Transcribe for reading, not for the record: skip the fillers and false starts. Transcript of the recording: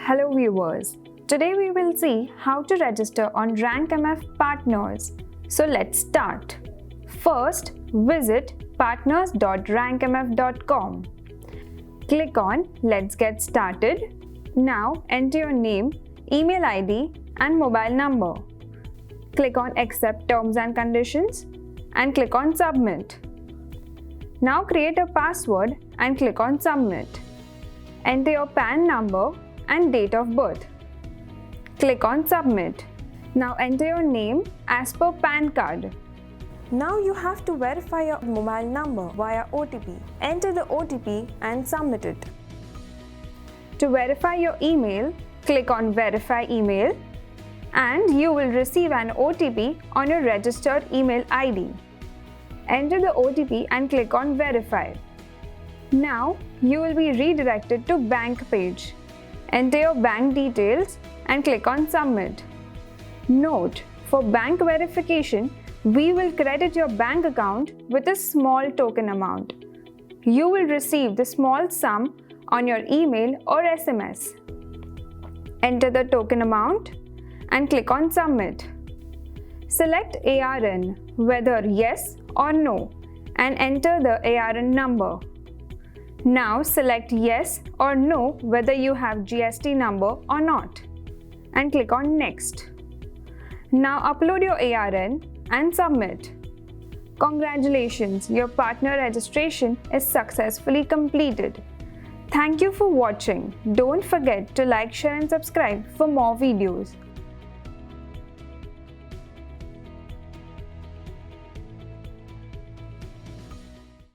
Hello viewers, today we will see how to register on RankMF Partners. So let's start. First, visit partners.rankmf.com. Click on Let's Get Started. Now enter your name, email ID and mobile number. Click on Accept Terms and Conditions and click on Submit. Now create a password and click on Submit. Enter your PAN number and date of birth. Click on Submit. Now enter your name as per PAN card. Now you have to verify your mobile number via OTP. Enter the OTP and submit it. To verify your email, click on Verify Email and you will receive an OTP on your registered email ID. Enter the OTP and click on Verify. Now you will be redirected to bank page. Enter your bank details and click on Submit. Note, for bank verification, we will credit your bank account with a small token amount. You will receive the small sum on your email or SMS. Enter the token amount and click on Submit. Select ARN, whether yes or no, and enter the ARN number. Now select yes or no whether you have GST number or not and click on Next. Now upload your ARN and submit. Congratulations, your partner registration is successfully completed. Thank you for watching. Don't forget to like, share and subscribe for more videos.